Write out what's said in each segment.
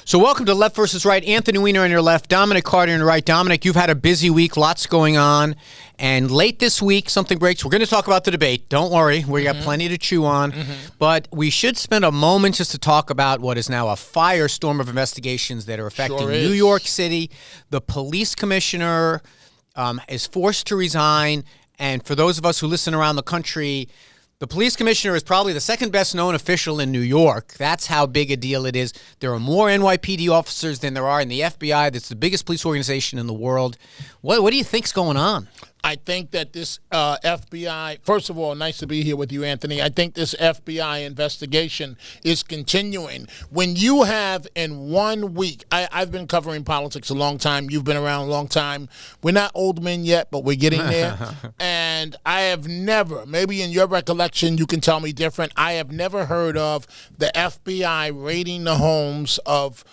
So welcome to Left versus Right. Anthony Weiner on your left, Dominic Carter on your right. Dominic, you've had a busy week, lots going on. And late this week, something breaks. We're going to talk about the debate. Don't worry. We got plenty to chew on. But we should spend a moment just to talk about what is now a firestorm of investigations that are affecting New York City. The police commissioner is forced to resign. And for those of us who listen around the country, the police commissioner is probably the second best known official in New York. That's how big a deal it is. There are more NYPD officers than there are in the FBI. That's the biggest police organization in the world. What do you think's going on? I think that this FBI, first of all, nice to be here with you, Anthony. I think this FBI investigation is continuing. When you have in 1 week, I've been covering politics a long time. You've been around a long time. We're not old men yet, but we're getting there. And I have never, maybe in your recollection, you can tell me different, I have never heard of the FBI raiding the homes of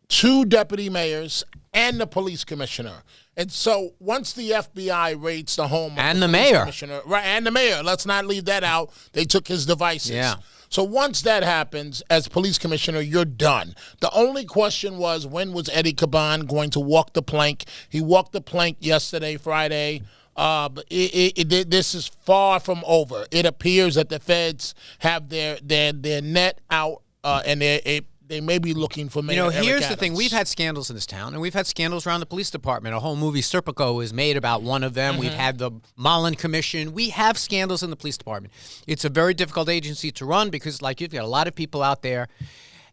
2 deputy mayors and the police commissioner. And so once the FBI raids the home and the mayor, right, and the mayor, let's not leave that out. They took his devices. Yeah. So once that happens, as police commissioner, you're done. The only question was, when was Eddie Caban going to walk the plank? He walked the plank yesterday, Friday. This is far from over. It appears that the feds have their net out, and they may be looking for Mayor Eric here's Adams. the thing. We've had scandals in this town, and we've had scandals around the police department. A whole movie, Serpico, is made about one of them. We've had the Mullen Commission. We have scandals in the police department. It's a very difficult agency to run because, like, you've got a lot of people out there,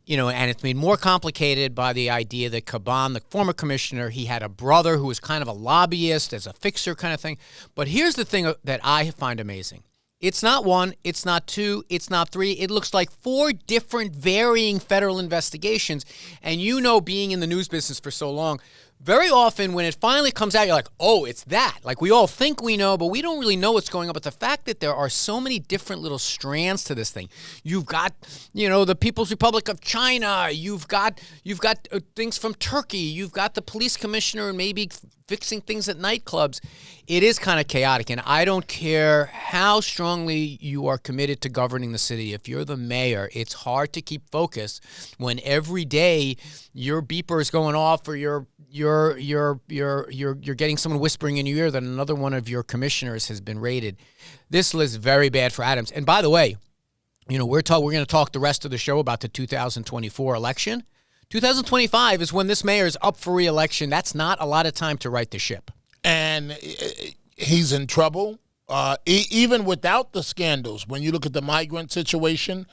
and it's made more complicated by the idea that Caban, the former commissioner, he had a brother who was kind of a lobbyist, as a fixer kind of thing. But here's the thing that I find amazing. It's not 1, it's not 2, it's not 3. It looks like 4 different varying federal investigations. And being in the news business for so long, very often when it finally comes out, you're like, oh, it's that. Like, we all think we know, but we don't really know what's going on. But the fact that there are so many different little strands to this thing. You've got, the People's Republic of China. You've got things from Turkey. You've got the police commissioner and maybe fixing things at nightclubs. It is kind of chaotic, and I don't care how strongly you are committed to governing the city. If you're the mayor, it's hard to keep focus when every day your beeper is going off, or you're getting someone whispering in your ear that another one of your commissioners has been raided. This is very bad for Adams. And by the way, we're going to talk the rest of the show about the 2024 election. 2025 is when this mayor is up for re-election. That's not a lot of time to right the ship. And he's in trouble. Even without the scandals, when you look at the migrant situation,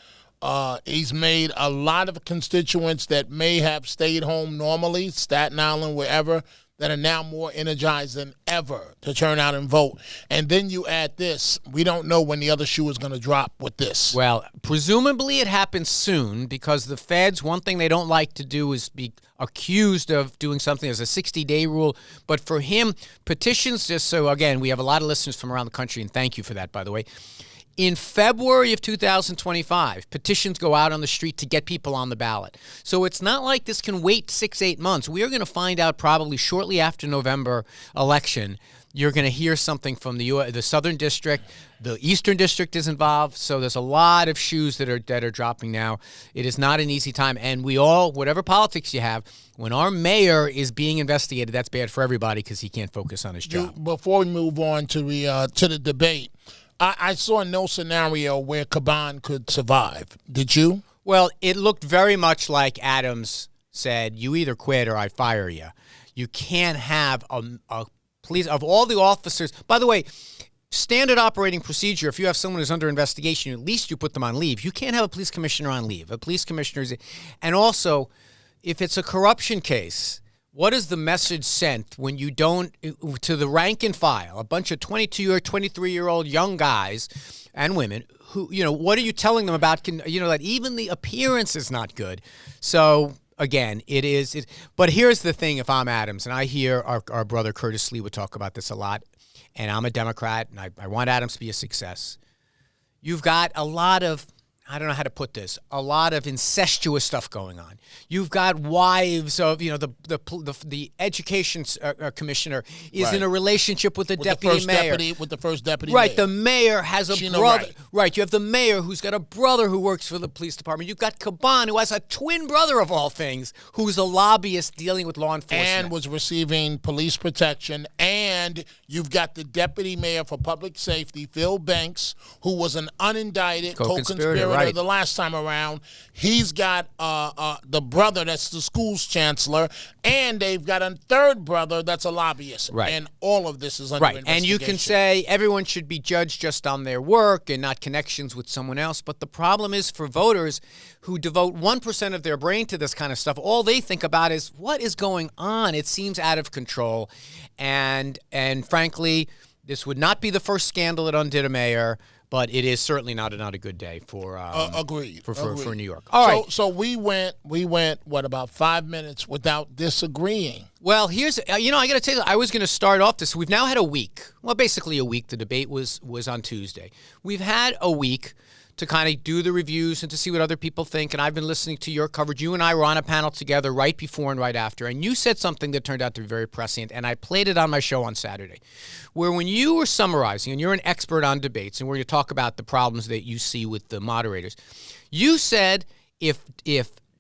he's made a lot of constituents that may have stayed home normally, Staten Island, wherever, that are now more energized than ever to turn out and vote. And then you add this. We don't know when the other shoe is going to drop with this. Well, presumably it happens soon, because the feds, one thing they don't like to do is be accused of doing something as a 60-day rule. But for him, petitions, just so, again, we have a lot of listeners from around the country, and thank you for that, by the way. In February of 2025, petitions go out on the street to get people on the ballot. So it's not like this can wait 6-8 months. We are going to find out probably shortly after November election. You're going to hear something from the Southern District. The Eastern District is involved. So there's a lot of shoes that are dropping now. It is not an easy time. And we all, whatever politics you have, when our mayor is being investigated, that's bad for everybody because he can't focus on his job. Before we move on to the debate, I saw no scenario where Caban could survive. Did you? Well, it looked very much like Adams said, you either quit or I fire you. You can't have a police, of all the officers. By the way, standard operating procedure, if you have someone who's under investigation, at least you put them on leave. You can't have a police commissioner on leave. A police commissioner is, and also, if it's a corruption case, what is the message sent when you don't, to the rank and file, a bunch of 22 or 23-year-old young guys and women who, what are you telling them about, that even the appearance is not good. So, again, but here's the thing, if I'm Adams, and I hear our brother Curtis Lee would talk about this a lot, and I'm a Democrat, and I want Adams to be a success. You've got a lot of I don't know how to put this, a lot of incestuous stuff going on. You've got wives of, the education commissioner is in a relationship with the deputy mayor. With the first deputy mayor. Right, the mayor has a brother. Right, you have the mayor who's got a brother who works for the police department. You've got Caban, who has a twin brother of all things, who's a lobbyist dealing with law enforcement. And was receiving police protection. And you've got the deputy mayor for public safety, Phil Banks, who was an unindicted co-conspirator the last time around. He's got the brother that's the school's chancellor, and they've got a third brother that's a lobbyist. Right. And all of this is under investigation. And you can say everyone should be judged just on their work and not connections with someone else. But the problem is for voters who devote 1% of their brain to this kind of stuff, all they think about is what is going on. It seems out of control. And frankly, this would not be the first scandal that undid a mayor. But it is certainly not a good day for agreed. For New York. All right. So we went what, about 5 minutes without disagreeing. Well, here's I got to tell you, I was going to start off this. We've now had a week. Well, basically a week. The debate was on Tuesday. We've had a week to kind of do the reviews and to see what other people think. And I've been listening to your coverage. You and I were on a panel together right before and right after. And you said something that turned out to be very prescient. And I played it on my show on Saturday, where when you were summarizing, and you're an expert on debates, and we're going to talk about the problems that you see with the moderators, you said if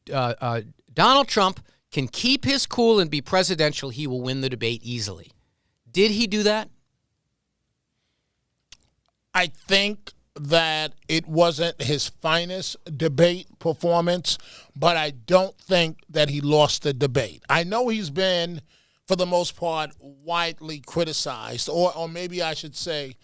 Donald Trump can keep his cool and be presidential, he will win the debate easily. Did he do that? I think that it wasn't his finest debate performance, but I don't think that he lost the debate. I know he's been, for the most part, widely criticized, or maybe I should say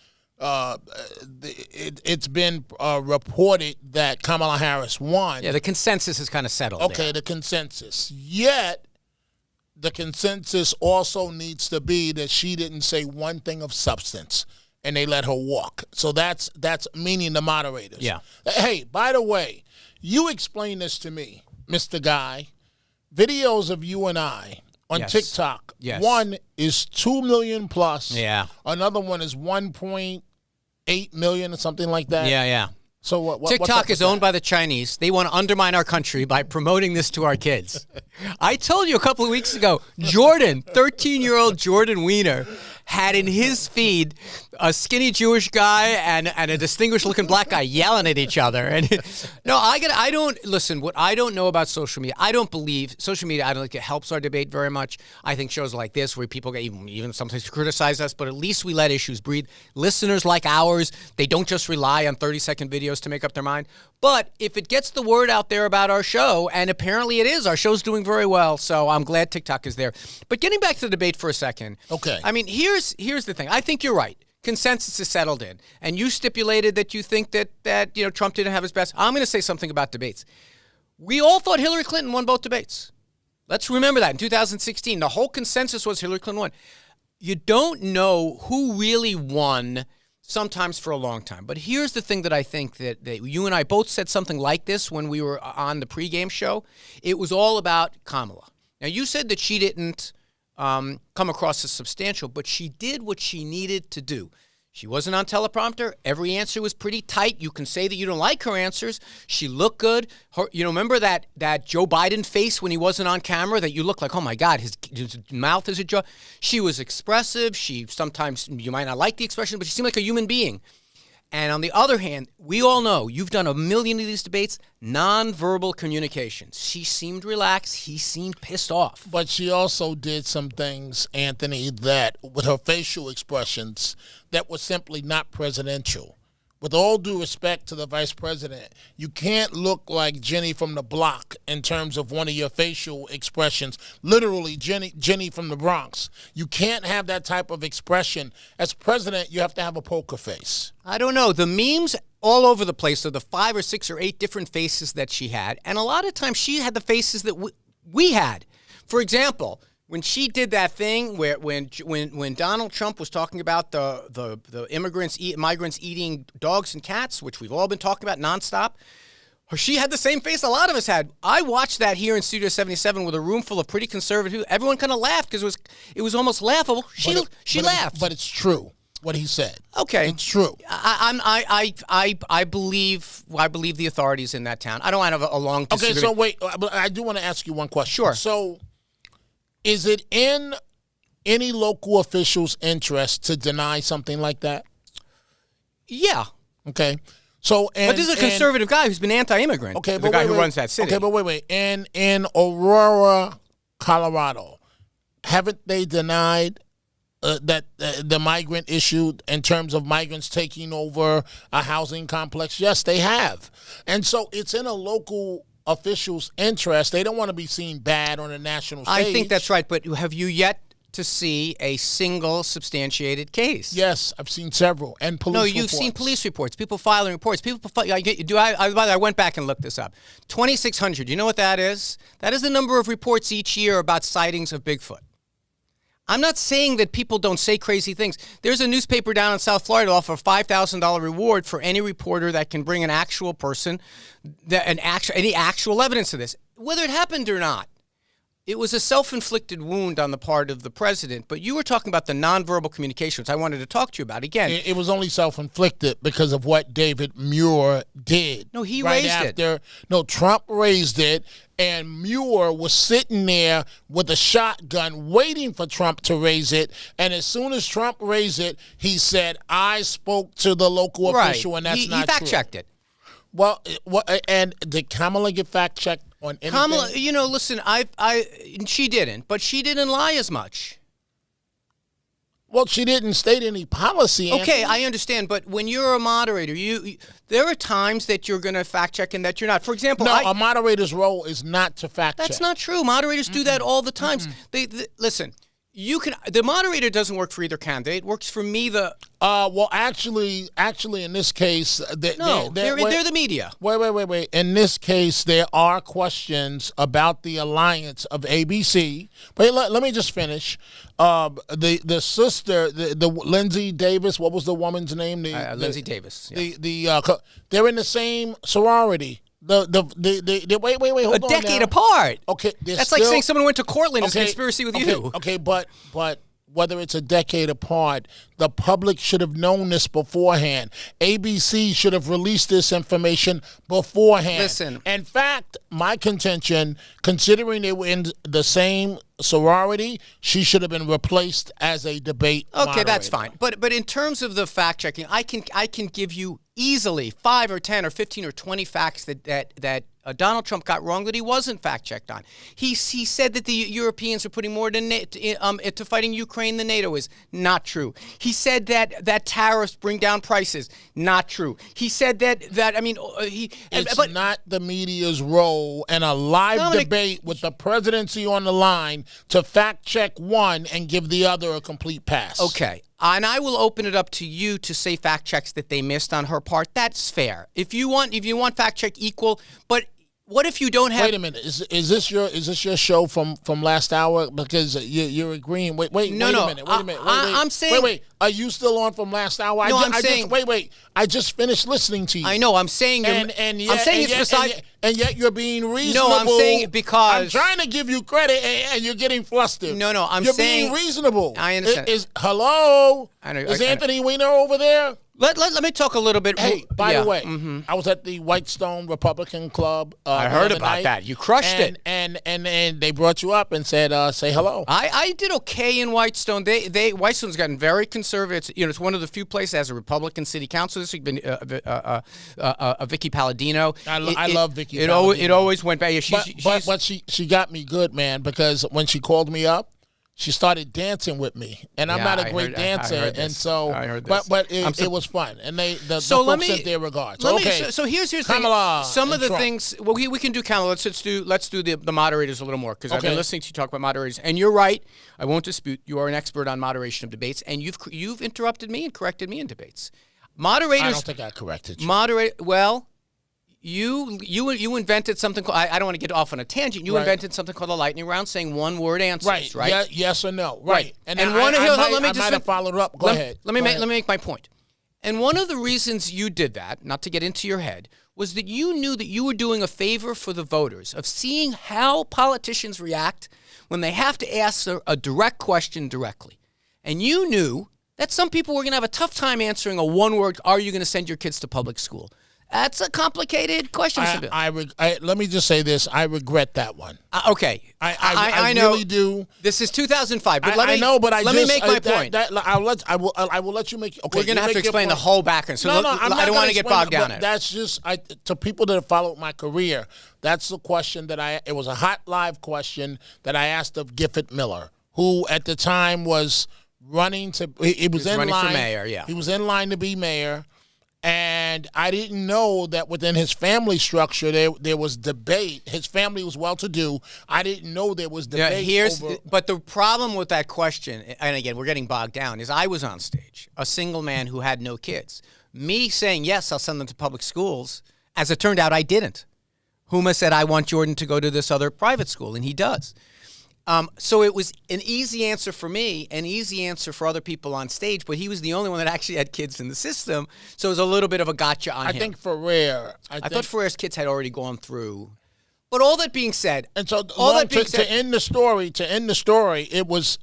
it's been reported that Kamala Harris won. Yeah, the consensus is kind of settled. Okay, there. The consensus. Yet, the consensus also needs to be that she didn't say one thing of substance, and they let her walk. So that's meaning the moderators. Yeah. Hey, by the way, you explain this to me, Mr. Guy. Videos of you and I on TikTok. Yes. One is 2 million plus. Yeah. Another one is 1.8 million or something like that. Yeah. So what TikTok is owned by the Chinese. They want to undermine our country by promoting this to our kids. I told you a couple of weeks ago, 13-year-old Jordan Weiner had in his feed a skinny Jewish guy and a distinguished-looking black guy yelling at each other. And no, what I don't know about social media. I don't believe social media. I don't think it helps our debate very much. I think shows like this, where people get even sometimes criticize us, but at least we let issues breathe. Listeners like ours, they don't just rely on 30-second videos to make up their mind. But if it gets the word out there about our show, and apparently it is, our show's doing very well, so I'm glad TikTok is there. But getting back to the debate for a second. Okay. I mean, here's the thing. I think you're right. Consensus is settled in. And you stipulated that you think that Trump didn't have his best. I'm going to say something about debates. We all thought Hillary Clinton won both debates. Let's remember that in 2016. The whole consensus was Hillary Clinton won. You don't know who really won sometimes for a long time. But here's the thing that I think that you and I both said something like this when we were on the pregame show. It was all about Kamala. Now, you said that she didn't come across as substantial, but she did what she needed to do. She wasn't on teleprompter. Every answer was pretty tight. You can say that you don't like her answers. She looked good. Remember that Joe Biden face when he wasn't on camera that you look like, oh my God, his mouth is a jaw. She was expressive. Sometimes you might not like the expression, but she seemed like a human being. And on the other hand, we all know, you've done a million of these debates, nonverbal communications. She seemed relaxed. He seemed pissed off. But she also did some things, Anthony, that with her facial expressions that were simply not presidential. With all due respect to the vice president, you can't look like Jenny from the block in terms of one of your facial expressions. Literally, Jenny from the Bronx. You can't have that type of expression. As president, you have to have a poker face. I don't know. The memes all over the place are the 5 or 6 or 8 different faces that she had. And a lot of times she had the faces that we had. For example, when she did that thing where when Donald Trump was talking about the migrants eating dogs and cats, which we've all been talking about nonstop, she had the same face a lot of us had. I watched that here in Studio 77 with a room full of pretty conservative people. Everyone kind of laughed because it was almost laughable. She laughed. But it's true. what he said. Okay, it's true. I believe the authorities in that town. I don't want to have a long disagreement. Okay, so wait, but I do want to ask you one question. Sure. So, is it in any local official's interest to deny something like that? Yeah. Okay. So, but this is a conservative guy who's been anti-immigrant. Okay, the guy who runs that city. Okay, but wait. In Aurora, Colorado, haven't they denied that the migrant issue in terms of migrants taking over a housing complex? Yes, they have. And so it's in a local official's interest. They don't want to be seen bad on a national stage. I think that's right, but have you yet to see a single substantiated case? Yes, I've seen several, and police reports. No, you've seen police reports, people filing reports. By the way, I went back and looked this up. 2,600, you know what that is? That is the number of reports each year about sightings of Bigfoot. I'm not saying that people don't say crazy things. There's a newspaper down in South Florida offer a $5,000 reward for any reporter that can bring an actual person, any actual evidence of this, whether it happened or not. It was a self-inflicted wound on the part of the president, but you were talking about the nonverbal communications I wanted to talk to you about. Again, it was only self-inflicted because of what David Muir did. No, he raised it. No, Trump raised it, and Muir was sitting there with a shotgun waiting for Trump to raise it, and as soon as Trump raised it, he said, I spoke to the local official, and that's not true. He fact-checked it. Well, and did Kamala get fact-checked on anything? Kamala, listen, she didn't, but she didn't lie as much. Well, she didn't state any policy. Okay, I understand, but when you're a moderator, there are times that you're going to fact check and that you're not. For example, a moderator's role is not to fact check. That's not true. Moderators do that all the time. Listen. The moderator doesn't work for either candidate. It works for me. Well, actually, in this case, they're the media. Wait. In this case, there are questions about the alliance of ABC. But let me just finish. The sister, the Lindsay Davis. What was the woman's name? Lindsay Davis. Yeah. They're in the same sorority. Wait, hold on. A decade apart. Okay, that's like saying someone went to Cortland as a conspiracy with you. Okay, but whether it's a decade apart, the public should have known this beforehand. ABC should have released this information beforehand. Listen. In fact, my contention, considering they were in the same sorority, she should have been replaced as a debate moderator. That's fine. But in terms of the fact checking, I can give you easily 5 or 10 or 15 or 20 facts that Donald Trump got wrong that he wasn't fact checked on. He said that the Europeans are putting more into fighting Ukraine than NATO is. Not true. He said that tariffs bring down prices. Not true. He said it's not the media's role in a live debate with the presidency on the line to fact check one and give the other a complete pass. Okay. And I will open it up to you to say fact checks that they missed on her part. That's fair. If you want fact check equal, but what if you don't have? Wait a minute. Is this your show from last hour? Because you're agreeing. Wait a minute. I'm saying. Wait. Are you still on from last hour? No, I'm saying. Wait. I just finished listening to you. I know. I'm saying. And yet you're being reasonable. No, I'm saying it because I'm trying to give you credit, and you're getting flustered. No, you're being reasonable. I understand. Hello? Is Anthony Weiner over there? Let me talk a little bit. Hey, by the way, I was at the Whitestone Republican Club. I heard about that. You crushed it. And they brought you up and said, say hello. I did okay in Whitestone. Whitestone's gotten very conservative. It's one of the few places that has a Republican city council. This week been Vicky Palladino. I love Vicky. It always went back. But she got me good, man, because when she called me up, she started dancing with me, and I'm not a great dancer, and so. I heard this. But it was fun, and the folks sent their regards. So here's Kamala thing. Some of the Trump. things. Well, we can do Kamala. Let's do the moderators a little more, because I've been listening to you talk about moderators, and you're right. I won't dispute. You are an expert on moderation of debates, and you've interrupted me and corrected me in debates. Moderators. I don't think I corrected you. Well. You invented something called, I don't want to get off on a tangent. You invented something called a lightning round, saying one-word answers, right? Yeah, yes or no, right? And I might have followed up. Go ahead. Let me make my point. And one of the reasons you did that, not to get into your head, was that you knew that you were doing a favor for the voters of seeing how politicians react when they have to ask a direct question directly. And you knew that some people were going to have a tough time answering a one-word, are you going to send your kids to public school? That's a complicated question. Let me just say this. I regret that one. Okay. I know. Really do. This is 2005. But let me make my point. I will let you make. Okay, we're going to have to explain the whole background. So I don't want to get bogged down in it. That's just to people that have followed my career. That's the question it was a hot live question that I asked of Gifford Miller, who at the time was running to. He was in line for mayor. Yeah. He was in line to be mayor. And I didn't know that within his family structure there was debate. His family was well-to-do. I didn't know there was debate. But the problem with that question, and again, we're getting bogged down, is I was on stage, a single man who had no kids. Me saying, yes, I'll send them to public schools, as it turned out, I didn't. Huma said, I want Jordan to go to this other private school, and he does. So it was an easy answer for me, an easy answer for other people on stage, but he was the only one that actually had kids in the system, so it was a little bit of a gotcha on him. I think Ferrer. I thought Ferrer's kids had already gone through. But all that being said, and so to end the story, it was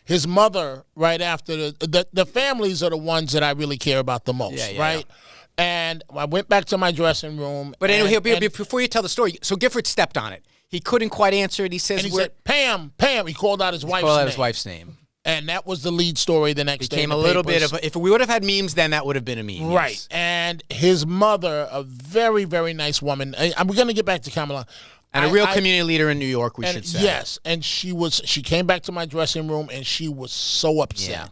his mother right after the families are the ones that I really care about the most, right? Yeah. And I went back to my dressing room. But anyway, before you tell the story, so Gifford stepped on it. He couldn't quite answer it. He says, said, Pam. He called out his wife's name. And that was the lead story the next day. Became a little bit of if we would have had memes then, that would have been a meme. Right. Yes. And his mother, a very, very nice woman. I'm going to get back to Kamala. And a real community leader in New York, we should say. Yes. And she came back to my dressing room, and she was so upset. Yeah.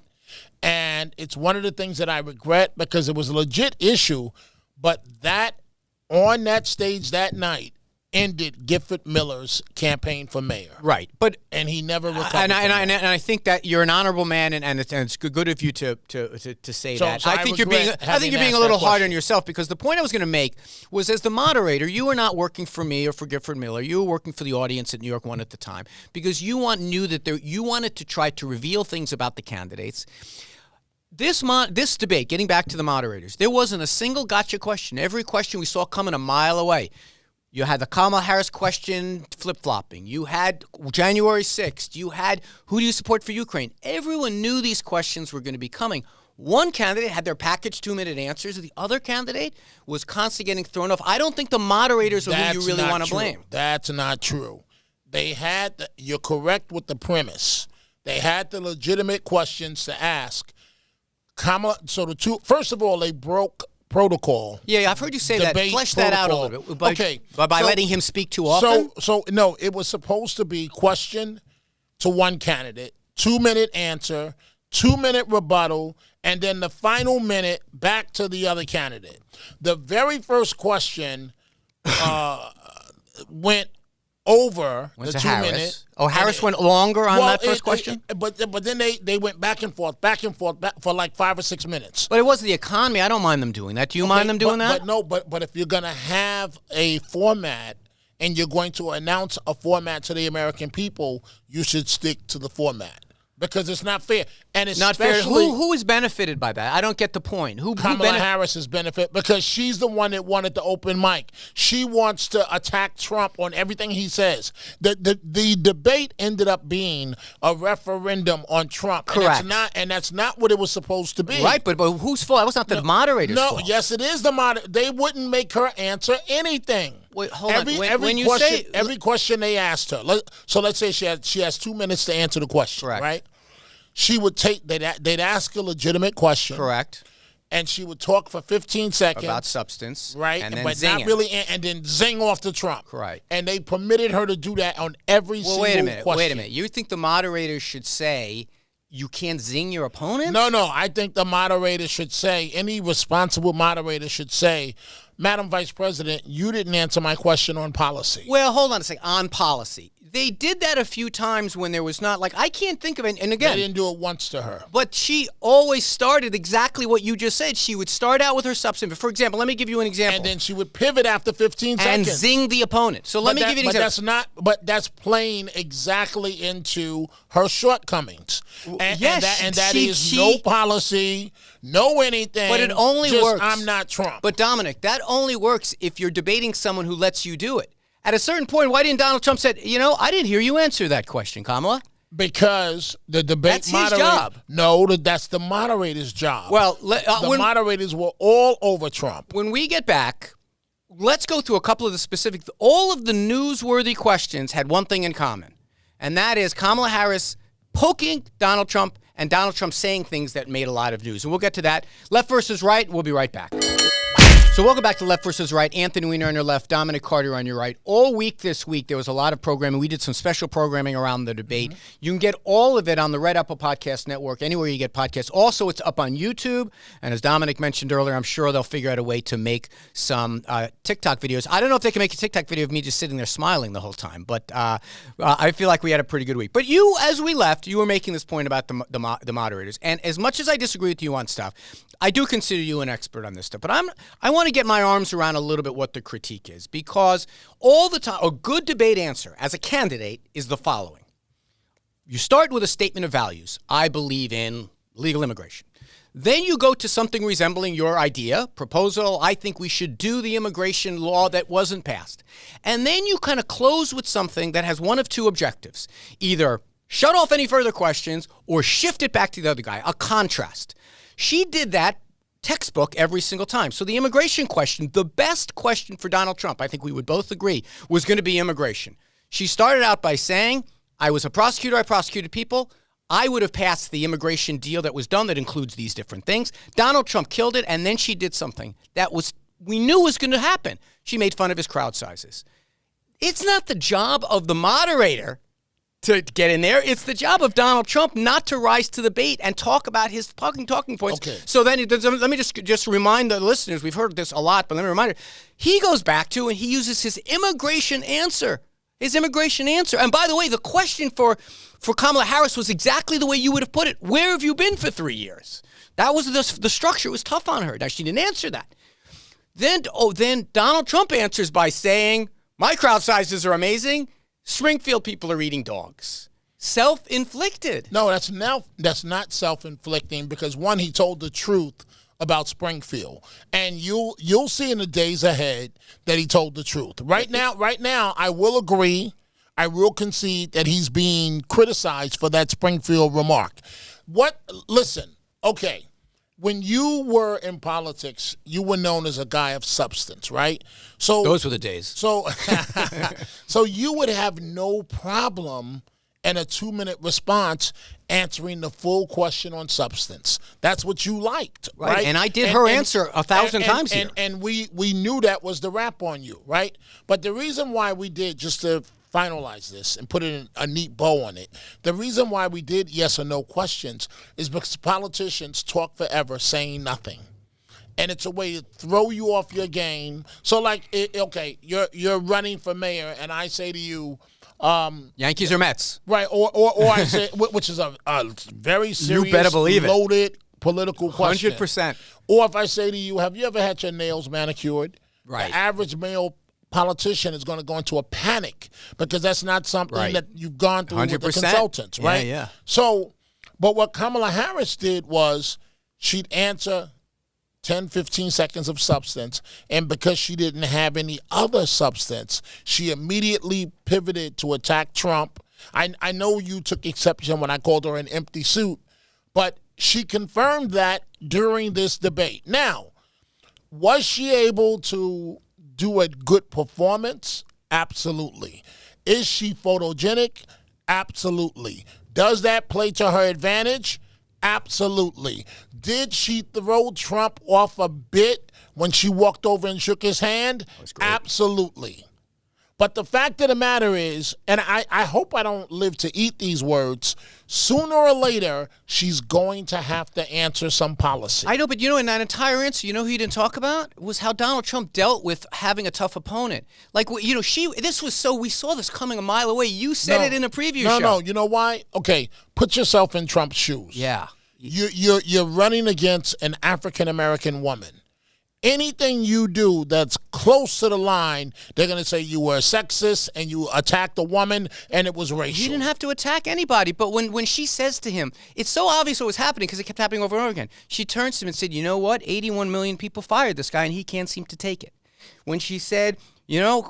And it's one of the things that I regret because it was a legit issue. But on that stage that night, ended Gifford Miller's campaign for mayor. Right. And he never recovered. And I think that you're an honorable man, and it's good of you to say that. I think you're being a little hard on yourself, because the point I was going to make was, as the moderator, you were not working for me or for Gifford Miller. You were working for the audience at New York One at the time, because you wanted to try to reveal things about the candidates. This debate, getting back to the moderators, there wasn't a single gotcha question. Every question we saw coming a mile away. You had the Kamala Harris question flip-flopping. You had January 6th. You had, who do you support for Ukraine? Everyone knew these questions were going to be coming. One candidate had their packaged 2-minute answers. The other candidate was constantly getting thrown off. I don't think the moderators are who you really want to blame. That's not true. You're correct with the premise. They had the legitimate questions to ask. First of all, they broke protocol. Yeah, I've heard you say that. Flesh that out a little bit. By letting him speak too often? No, it was supposed to be question to one candidate, 2-minute answer, 2-minute rebuttal, and then the final minute back to the other candidate. The very first question went over the 2 minutes. Oh, Harris went longer on that first question? But then they went back and forth for like 5 or 6 minutes. But it was the economy. I don't mind them doing that. Do you mind them doing that? But if you're going to have a format and you're going to announce a format to the American people, you should stick to the format. Because it's not fair. And it's not fair. Who is benefited by that? I don't get the point. Kamala Harris is benefited because she's the one that wanted the open mic. She wants to attack Trump on everything he says. The debate ended up being a referendum on Trump. Correct. And that's not what it was supposed to be. Right, but whose fault? That was not the moderator's fault. No, yes, it is the moderator. They wouldn't make her answer anything. Wait, hold on. Every question they asked her. So let's say she has 2 minutes to answer the question. Correct. Right? She would they'd ask a legitimate question. Correct. And she would talk for 15 seconds. About substance. Right. And then but zing not really, and then zing off to Trump. Right. And they permitted her to do that on every single question. Wait a minute. You think the moderator should say, you can't zing your opponent? No. I think the moderator should say, any responsible moderator should say, Madam Vice President, you didn't answer my question on policy. Well, hold on a second. On policy. They did that a few times when there was not, I can't think of it. And again, they didn't do it once to her. But she always started exactly what you just said. She would start out with her substance. For example, let me give you an example. And then she would pivot after 15 seconds. And zing the opponent. So let me give you an example. But that's playing exactly into her shortcomings. And that is no policy, no anything. But it only works. I'm not Trump. But Dominic, that only works if you're debating someone who lets you do it. At a certain point, why didn't Donald Trump say, I didn't hear you answer that question, Kamala? Because the debate That's his job. No, that's the moderator's job. Well, the moderators were all over Trump. When we get back, let's go through a couple of the specific. All of the newsworthy questions had one thing in common, and that is Kamala Harris poking Donald Trump and Donald Trump saying things that made a lot of news. And we'll get to that. Left versus right. We'll be right back. So welcome back to Left versus Right. Anthony Weiner on your left, Dominic Carter on your right. All week this week, there was a lot of programming. We did some special programming around the debate. Mm-hmm. You can get all of it on the Red Apple Podcast Network, anywhere you get podcasts. Also, it's up on YouTube. And as Dominic mentioned earlier, I'm sure they'll figure out a way to make some TikTok videos. I don't know if they can make a TikTok video of me just sitting there smiling the whole time, but I feel like we had a pretty good week. But you, as we left, you were making this point about the moderators. And as much as I disagree with you on stuff, I do consider you an expert on this stuff. But I want to get my arms around a little bit what the critique is, because all the time, a good debate answer as a candidate is the following. You start with a statement of values. I believe in legal immigration. Then you go to something resembling your idea, proposal. I think we should do the immigration law that wasn't passed. And then you kind of close with something that has one of two objectives. Either shut off any further questions or shift it back to the other guy, a contrast. She did that textbook every single time. So the immigration question, the best question for Donald Trump, I think we would both agree, was going to be immigration. She started out by saying, I was a prosecutor, I prosecuted people. I would have passed the immigration deal that was done that includes these different things. Donald Trump killed it, and then she did something that we knew was going to happen. She made fun of his crowd sizes. It's not the job of the moderator to get in there. It's the job of Donald Trump not to rise to the bait and talk about his talking points. Okay. So then let me just remind the listeners, we've heard this a lot, but let me remind you, he goes back to and he uses his immigration answer. And by the way, the question for Kamala Harris was exactly the way you would have put it. Where have you been for 3 years? That was the structure. It was tough on her. Now, she didn't answer that. Then Donald Trump answers by saying, my crowd sizes are amazing. Springfield people are eating dogs. Self-inflicted. No, that's not self-inflicting, because one, he told the truth about Springfield, and you'll see in the days ahead that he told the truth. Right now, I will agree. I will concede that he's being criticized for that Springfield remark. Listen, okay. When you were in politics, you were known as a guy of substance, right? So those were the days. So you would have no problem in a 2-minute response answering the full question on substance. That's what you liked, right? And I did her answer 1,000 times here. And we knew that was the rap on you, right? But the reason why we did, just to finalize this and put it in a neat bow on it, the reason why we did yes or no questions is because politicians talk forever saying nothing. And it's a way to throw you off your game. So, like, okay, you're running for mayor, and I say to you, Yankees or Mets, right? Or I say, which is a very serious, you better believe loaded political question. 100%. Or if I say to you, have you ever had your nails manicured? Right. The average male politician is going to go into a panic because that's not something that you've gone through 100%. With the consultants, right? Yeah. So, but what Kamala Harris did was she'd answer 10, 15 seconds of substance, and because she didn't have any other substance, she immediately pivoted to attack Trump. I know you took exception when I called her an empty suit, but she confirmed that during this debate. Now, was she able to do a good performance? Absolutely. Is she photogenic? Absolutely. Does that play to her advantage? Absolutely. Did she throw Trump off a bit when she walked over and shook his hand? Absolutely. But the fact of the matter is, and I hope I don't live to eat these words, sooner or later, she's going to have to answer some policy. I know, but in that entire answer, who you didn't talk about was how Donald Trump dealt with having a tough opponent. Like, this was we saw this coming a mile away. You said it in a preview show. No, you know why? Okay, put yourself in Trump's shoes. Yeah. You're running against an African-American woman. Anything you do that's close to the line, they're going to say you were a sexist and you attacked a woman and it was racial. He didn't have to attack anybody, but when she says to him, it's so obvious what was happening because it kept happening over and over again. She turns to him and said, you know what? 81 million people fired this guy and he can't seem to take it. When she said,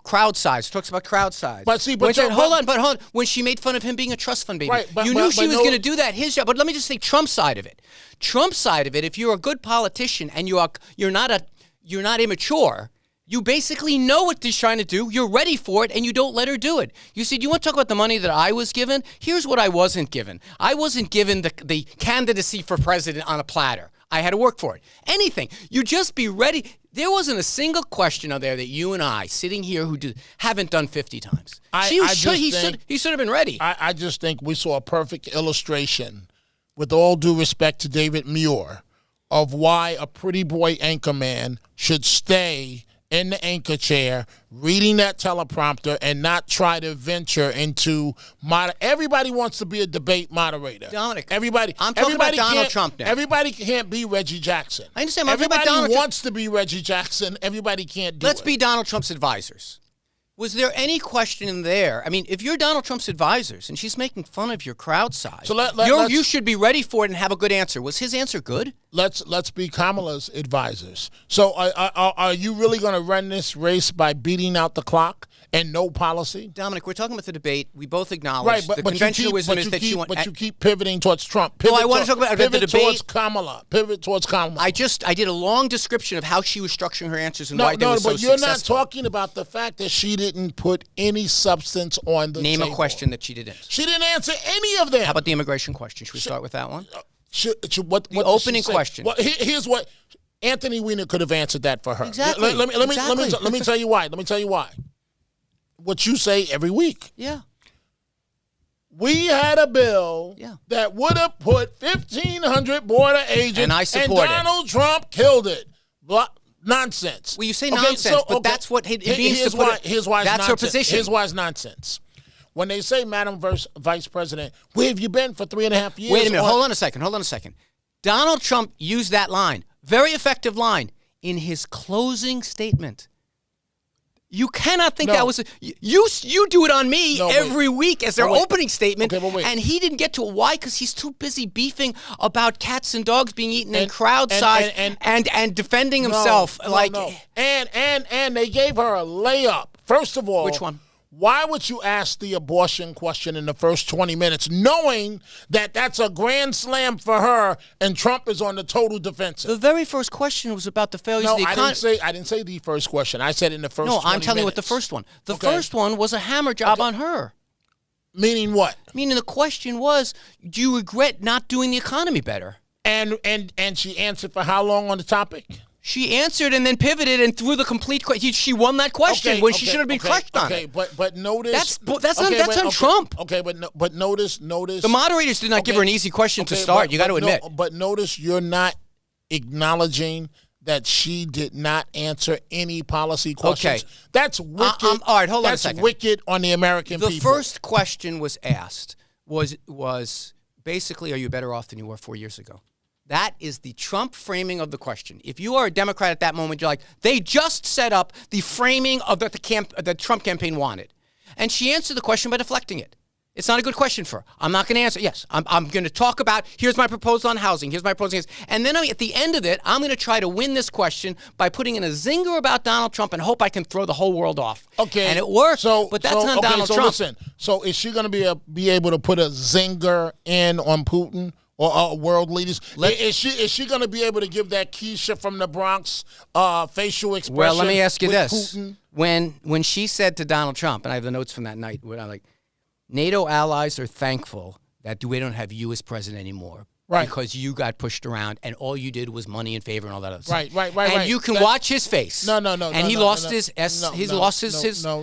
crowd size. Talks about crowd size. But see, hold on. When she made fun of him being a trust fund baby, right, you knew she was going to do that. His job. But let me just say Trump's side of it. Trump's side of it. If you're a good politician and you're not immature, you basically know what she's trying to do. You're ready for it, and you don't let her do it. You said, you want to talk about the money that I was given? Here's what I wasn't given. I wasn't given the candidacy for president on a platter. I had to work for it. Anything. You just be ready. There wasn't a single question on there that you and I, sitting here, haven't done 50 times. He should have been ready. I just think we saw a perfect illustration, with all due respect to David Muir, of why a pretty boy anchorman should stay in the anchor chair, reading that teleprompter, and not try to venture into everybody wants to be a debate moderator. Dominic, I'm talking about Donald Trump now. Everybody can't be Reggie Jackson. I understand. Everybody wants to be Reggie Jackson. Everybody can't do it. Let's be Donald Trump's advisors. Was there any question in there? I mean, if you're Donald Trump's advisors and she's making fun of your crowd size, you should be ready for it and have a good answer. Was his answer good? Let's be Kamala's advisors. So are you really going to run this race by beating out the clock and no policy? Dominic, we're talking about the debate. We both acknowledge the conventional wisdom is that you want. But you keep pivoting towards Trump. I want to talk about the debate. Pivot towards Kamala. I did a long description of how she was structuring her answers and why they were so successful. No, but you're not successful. talking about the fact that she didn't put any substance on the table. Name a question that she didn't. She didn't answer any of them. How about the immigration question? Should we start with that one? What the opening question. Well, here's what Anthony Weiner could have answered that for her. Exactly. Let me tell you why. What you say every week. Yeah. We had a bill that would have put 1,500 border agents, and I support and Donald Trump killed it. Nonsense. Well, you say nonsense, but that's what it means to put it. Here's why it's that's nonsense. her position. Here's why it's nonsense. When they say, Madam Vice President, where have you been for 3.5 years? Wait a minute. Hold on a second. Donald Trump used that line, very effective line, in his closing statement. You cannot think that was you do it on me every week as their opening statement, and he didn't get to it. Why? Because he's too busy beefing about cats and dogs being eaten in crowd size and defending himself. And they gave her a layup. First of all, which one? Why would you ask the abortion question in the first 20 minutes, knowing that that's a grand slam for her and Trump is on the total defensive? The very first question was about the failures of the economy. I didn't say the first question. I said in the first 20 minutes. No, I'm telling you what the first one. The first one was a hammer job on her. Meaning what? Meaning the question was, do you regret not doing the economy better? And she answered for how long on the topic? She answered and then pivoted and threw the complete question. She won that question when she should have been crushed on it. But notice that's on Trump. Okay, but notice the moderators did not give her an easy question to start. You got to admit. But notice you're not acknowledging that she did not answer any policy questions. Okay, that's wicked. All right, hold on a second. That's wicked on the American people. The first question was asked was basically, are you better off than you were 4 years ago? That is the Trump framing of the question. If you are a Democrat at that moment, you're like, they just set up the framing of the Trump campaign wanted. And she answered the question by deflecting it. It's not a good question for her. I'm not going to answer. Yes, I'm going to talk about, here's my proposal on housing. Here's my proposal. And then at the end of it, I'm going to try to win this question by putting in a zinger about Donald Trump and hope I can throw the whole world off. Okay. And it worked, but that's on Donald Trump. Listen, so is she going to be able to put a zinger in on Putin? Or world leaders? Is she going to be able to give that Keisha from the Bronx facial expression? Well, let me ask you this. Putin? When she said to Donald Trump, and I have the notes from that night, where I'm like, NATO allies are thankful that we don't have you as president anymore. Right. Because you got pushed around and all you did was money and favor and all that other stuff. Right. And you can watch his face. No. And he lost his. He's lost his. No.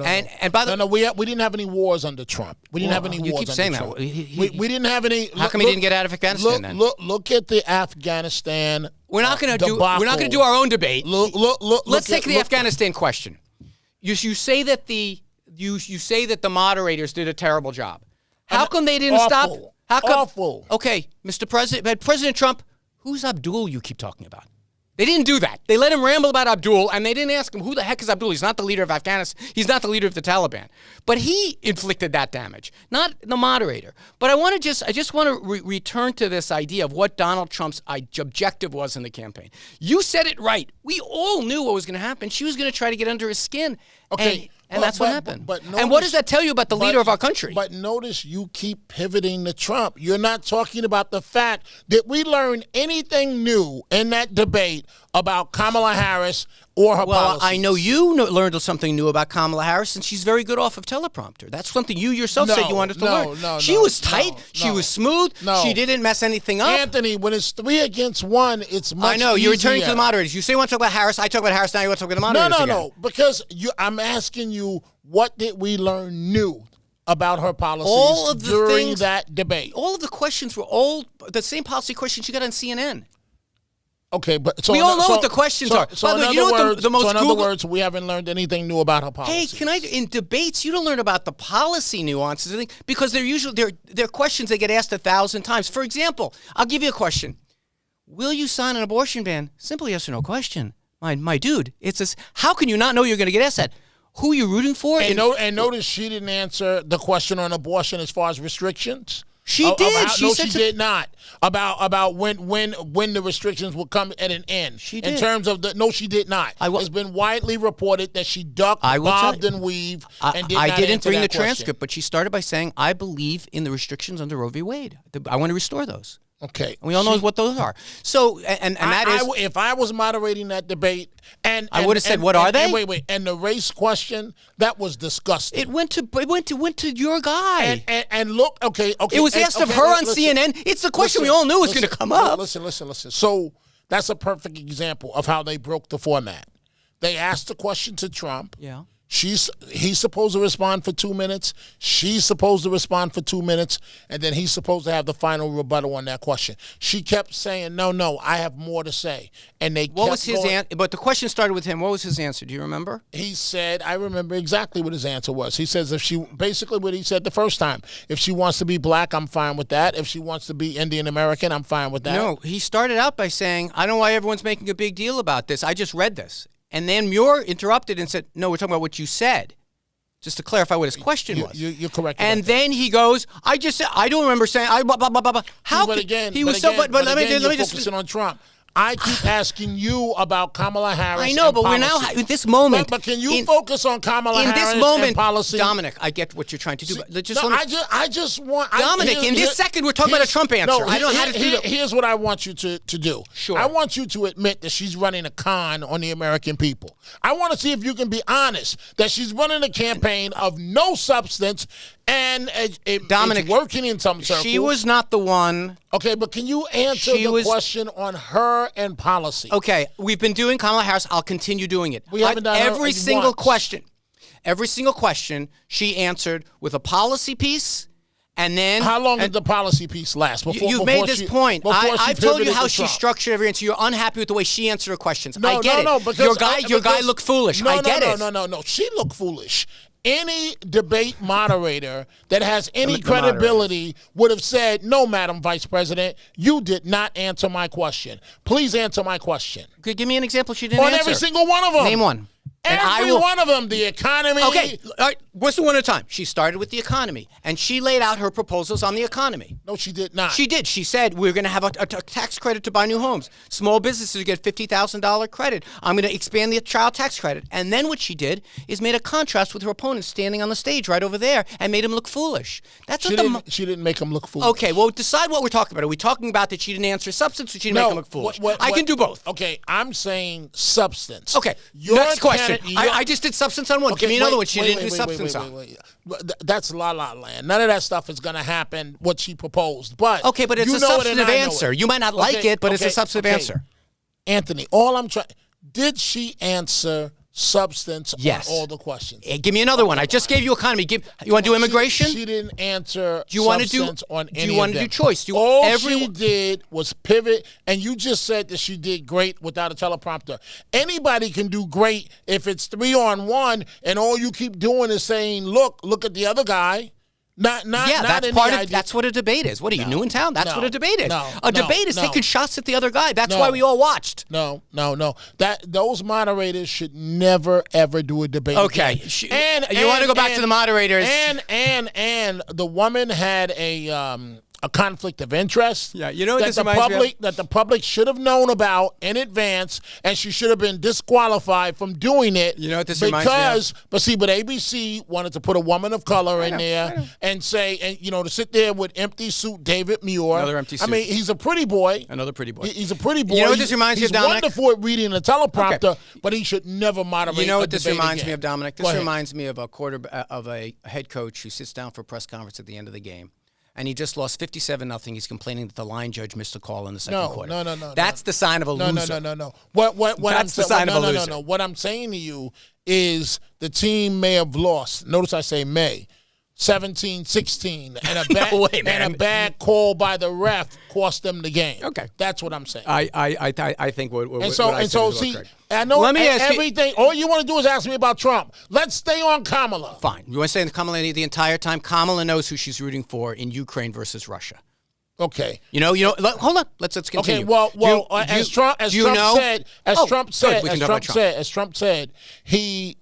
And by the way, we didn't have any wars under Trump. We didn't have any wars. You keep saying Trump. that. We didn't have any. How come he didn't get out of Afghanistan then? Look at the Afghanistan. We're not going to do. We're not going to do our own debate. Let's take the Afghanistan question. You say that you say that the moderators did a terrible job. How come they didn't stop? How come? Awful. Okay, Mr. President, but President Trump, who's Abdul you keep talking about? They didn't do that. They let him ramble about Abdul, and they didn't ask him, who the heck is Abdul? He's not the leader of Afghanistan. He's not the leader of the Taliban. But he inflicted that damage, not the moderator. But I just want to return to this idea of what Donald Trump's objective was in the campaign. You said it right. We all knew what was going to happen. She was going to try to get under his skin. Okay. And that's what happened. But notice, and what does that tell you about the leader of our country? But notice you keep pivoting to Trump. You're not talking about the fact that we learned anything new in that debate about Kamala Harris or her policies. I know you learned something new about Kamala Harris, and she's very good off of teleprompter. That's something you yourself said you wanted to learn. She was tight. She was smooth. She didn't mess anything up. Anthony, when it's 3 against 1, it's much easier. I know. You're returning to the moderators. You say you want to talk about Harris. I talk about Harris. Now you want to talk about the moderators No. Because I'm asking you, what did we learn new about her policies during that debate? All of the questions were all the same policy questions you got on CNN. Okay, but so we all know what the questions are. So in other words, we haven't learned anything new about her policies. Hey, in debates you don't learn about the policy nuances because they're questions that get asked 1,000 times. For example, I'll give you a question: will you sign an abortion ban? Simple yes or no question. My dude, it's this. How can you not know you're going to get asked that? Who are you rooting for? And notice she didn't answer the question on abortion as far as restrictions. She did. She did not. About when the restrictions would come at an end. She did. In terms of no, she did not. It's been widely reported that she ducked, bobbed, and weaved, and did not I didn't bring the question. transcript, but she started by saying, "I believe in the restrictions under Roe v. Wade. I want to restore those." Okay. And we all know what those are. So, and that is... if I was moderating that debate... and I would have said, what are they? Wait. And the race question, that was disgusting. It went to your guy. And look, okay. It was asked of her on CNN. It's the question we all knew was going to come up. Listen. So that's a perfect example of how they broke the format. They asked the question to Trump. Yeah. He's supposed to respond for 2 minutes. She's supposed to respond for 2 minutes, and then he's supposed to have the final rebuttal on that question. She kept saying, "No, I have more to say." And what was his answer? But the question started with him. What was his answer? Do you remember? He said, "I remember exactly what his answer was." He says, basically what he said the first time. If she wants to be black, I'm fine with that. If she wants to be Indian American, I'm fine with that. No, he started out by saying, "I don't know why everyone's making a big deal about this. I just read this." And then Muir interrupted and said, "No, we're talking about what you said." Just to clarify what his question was. You're correct. And then he goes, "I don't remember saying blah blah blah blah." How? But again, he was but let me just focusing on Trump. I keep asking you about Kamala Harris. I know, but we're now at this moment. But can you focus on Kamala Harris in this moment, and policy? Dominic, I get what you're trying to do. But I just want Dominic. In this second, we're talking about a Trump answer. No, I don't know how to do that. Here's what I want you to do. Sure. I want you to admit that she's running a con on the American people. I want to see if you can be honest that she's running a campaign of no substance and Dominic, it's working in some circles. She was not the one. Okay, but can you answer the question on her and policy? Okay, we've been doing Kamala Harris. I'll continue doing it. We haven't done every single once. question. Every single question she answered with a policy piece, and then how long did the policy piece last? You've made this point. I've told you how she structured every answer. You're unhappy with the way she answered her questions. I get it. Because your guy looked foolish. I get it. No. She looked foolish. Any debate moderator that has any credibility would have said, "No, Madam Vice President, you did not answer my question. Please answer my question." Give me an example she didn't answer. On every single one of them. Name one. Every one of them. The economy. Okay, all right. What's the one at a time? She started with the economy, and she laid out her proposals on the economy. No, she did not. She did. She said, we're going to have a tax credit to buy new homes. Small businesses get $50,000 credit. I'm going to expand the child tax credit. And then what she did is made a contrast with her opponent standing on the stage right over there and made him look foolish. She didn't make him look foolish. Okay, well, decide what we're talking about. Are we talking about that she didn't answer substance or she didn't make him look foolish? I can do both. Okay, I'm saying substance. Okay, next question. I just did substance on one. Give me another one. She didn't do substance on. That's La La Land. None of that stuff is going to happen, what she proposed. But okay, but it's a substantive answer. You might not like it, but it's a substantive answer. Anthony, all I'm trying... Did she answer substance on all the questions? Give me another one. I just gave you economy. You want to do immigration? She didn't answer substance on any of them. Do you want to do choice? All she did was pivot, and you just said that she did great without a teleprompter. Anybody can do great if it's 3-on-1, and all you keep doing is saying, look at the other guy. Not that's any part of. idea. That's what a debate is. What are you new in town? That's what a debate is. A debate is taking shots at the other guy. That's why we all watched. No. Those moderators should never ever do a debate. Okay, again. You want to go back to the moderators? And the woman had a conflict of interest. Yeah, you know what this reminds me of? That the public should have known about in advance, and she should have been disqualified from doing it. You know what this reminds me of? But ABC wanted to put a woman of color in there and say, to sit there with empty suit David Muir. Another empty suit. I mean, he's a pretty boy. Another pretty boy. He's a pretty boy. You know what this reminds me of, Dominic? He's wonderful at reading a teleprompter, but he should never moderate. You know what this reminds again. me of, Dominic? This reminds me of a head coach who sits down for a press conference at the end of the game. And he just lost 57-0. He's complaining that the line judge missed a call in the second quarter. No. That's the sign of a loser. No. That's the sign of a loser. No. What I'm saying to you is the team may have lost. Notice I say may. 17-16, and a bad call by the ref cost them the game. Okay, that's what I'm saying. I think what see, I know. Let me ask everything. All you want to do is ask me about Trump. Let's stay on Kamala. Fine. You want to stay on Kamala the entire time? Kamala knows who she's rooting for in Ukraine versus Russia. Okay. Hold on. Let's continue. Okay. Well, as Trump said,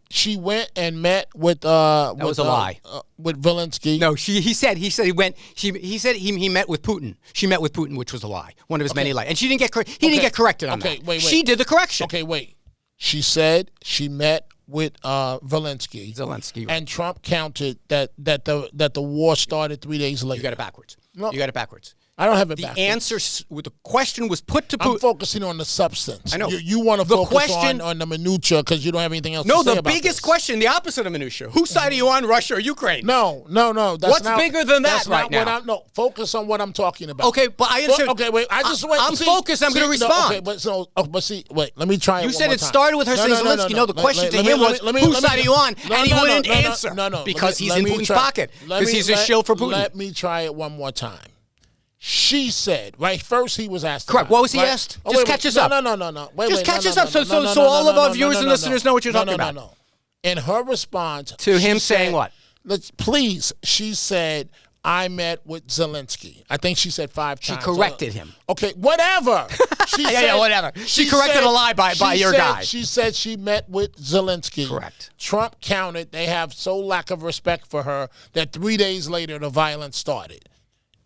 she went and met with that was a lie. With Zelensky. No, he said he met with Putin. She met with Putin, which was a lie. One of his many lies, and she didn't get he didn't get corrected on that. Wait. She did the correction. Okay, wait. She said she met with Zelensky. Right. And Trump counted that the war started 3 days later. You got it backwards. No. You got it backwards. I don't have it the backwards. Answer, the question was put to Putin. I'm focusing on the substance. I know. You want to focus on the minutia because you don't have anything else to say about the biggest question, the opposite of minutia. Whose side are you on, Russia or Ukraine? No. What's bigger than that right now? Focus on what I'm talking about. Okay, but I understand. Okay, wait. I'm focused. I'm going to respond. Let me try it. You said it started with her saying Zelensky. No, the question to him was, whose side are you on? And he wouldn't answer. Because he's in Putin's pocket. Because he's a shill for Putin. Let me try it one more time. She said, right, first he was asked. Correct. What was he asked? Just catch us up. No. Just catch us up so all of our viewers and listeners know what you're talking about. No. In her response to him saying what? She said, I met with Zelensky. I think she said 5 times. She corrected him. Okay, whatever. Whatever. She corrected a lie by your guy. She said she met with Zelensky. Correct. Trump counted. They have so lack of respect for her that 3 days later the violence started.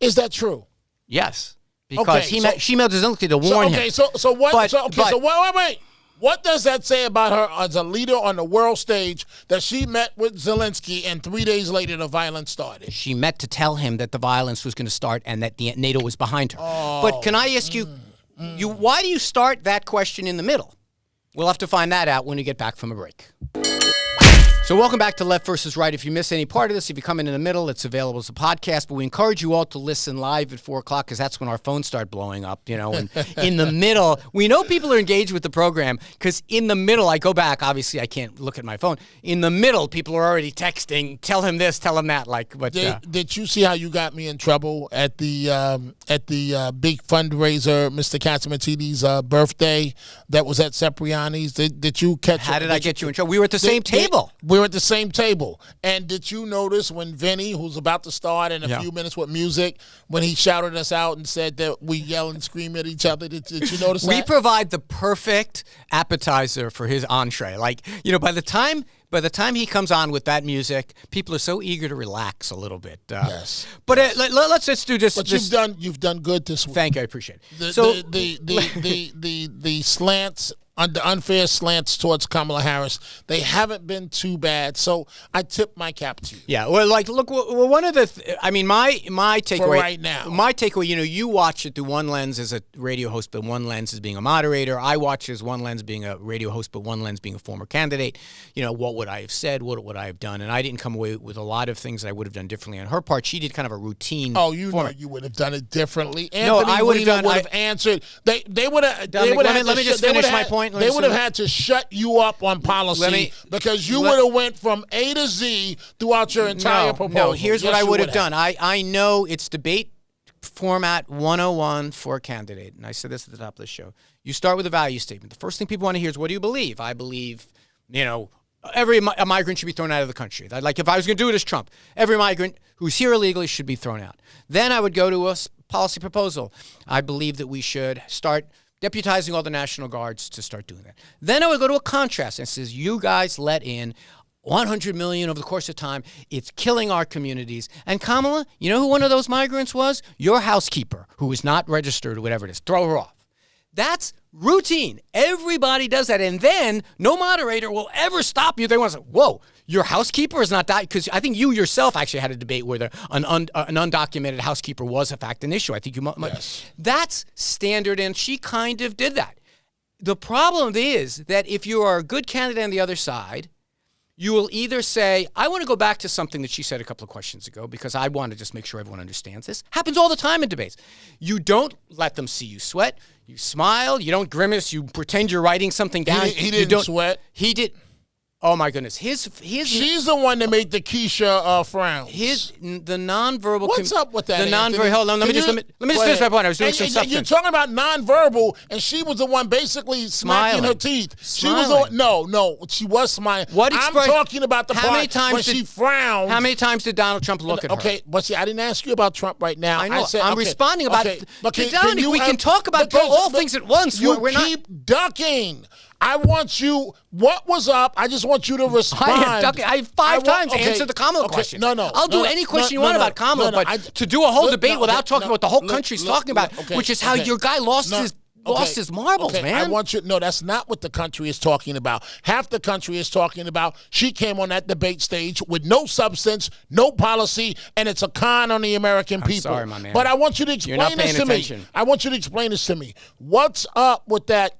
Is that true? Yes, because she met Zelensky to warn him. Wait. What does that say about her as a leader on the world stage that she met with Zelensky and 3 days later the violence started? She met to tell him that the violence was going to start and that the NATO was behind her. But can I ask you, why do you start that question in the middle? We'll have to find that out when we get back from a break. So welcome back to Left versus Right. If you miss any part of this, if you come in the middle, it's available as a podcast. But we encourage you all to listen live at 4 o'clock because that's when our phones start blowing up. And in the middle, we know people are engaged with the program because in the middle, I go back. Obviously, I can't look at my phone. In the middle, people are already texting. Tell him this, tell him that. Did you see how you got me in trouble at the big fundraiser, Mr. Catsimatidis' birthday that was at Cipriani's? Did you catch? How did I get you in trouble? We were at the same table. We were at the same table. And did you notice when Vinny, who's about to start in a few minutes with music, when he shouted us out and said that we yell and scream at each other? Did you notice that? We provide the perfect appetizer for his entree. By the time he comes on with that music, people are so eager to relax a little bit. Yes. But let's just do this. But you've done good this week. Thank you. I appreciate it. The slants. The unfair slants towards Kamala Harris, they haven't been too bad. So I tip my cap to you. Yeah, look, one of the, my takeaway for right now. My takeaway, you watch it through one lens as a radio host, but one lens as being a moderator. I watch it as one lens being a radio host, but one lens being a former candidate. What would I have said? What would I have done? And I didn't come away with a lot of things that I would have done differently on her part. She did kind of a routine. Oh, you would have done it differently. Anthony I would have answered. They would have. Let me just finish my point. They would have had to shut you up on policy because you would have went from A to Z throughout your entire proposal. No, here's what I would have done. I know it's debate format 101 for a candidate, and I said this at the top of the show. You start with a value statement. The first thing people want to hear is, what do you believe? I believe, a migrant should be thrown out of the country. Like if I was going to do it as Trump, every migrant who's here illegally should be thrown out. Then I would go to a policy proposal. I believe that we should start deputizing all the National Guards to start doing that. Then I would go to a contrast and says, you guys let in 100 million over the course of time. It's killing our communities. And Kamala, you know who one of those migrants was? Your housekeeper, who is not registered or whatever it is. Throw her off. That's routine. Everybody does that. And then no moderator will ever stop you. They want to say, whoa, your housekeeper is not that. Because I think you yourself actually had a debate where an undocumented housekeeper was, in fact, an issue. I think you might. Yes. That's standard, and she kind of did that. The problem is that if you are a good candidate on the other side, you will either say, I want to go back to something that she said a couple of questions ago because I want to just make sure everyone understands this. Happens all the time in debates. You don't let them see you sweat. You smile. You don't grimace. You pretend you're writing something down. He didn't sweat. He did. Oh, my goodness. She's the one that made the Keisha frown. The nonverbal. What's up with that? The nonverbal. Hold on. Let me just finish my point. I was doing some substance. You're talking about nonverbal, and she was the one basically smacking her teeth. She was the one. No. She was smiling. I'm talking about the part when she frowned. How many times did Donald Trump look at her? Okay, but see, I didn't ask you about Trump right now. I know. I'm responding about. Dominic, we can talk about all things at once. You keep ducking. I want you. What was up? I just want you to respond. I have five times answered the Kamala question. I'll do any question you want about Kamala, but to do a whole debate without talking about what the whole country's talking about, which is how your guy lost his marbles, man. I want you. No, that's not what the country is talking about. Half the country is talking about she came on that debate stage with no substance, no policy, and it's a con on the American people. Sorry, my man. But I want you to explain this to me. I want you to explain this to me. What's up with that?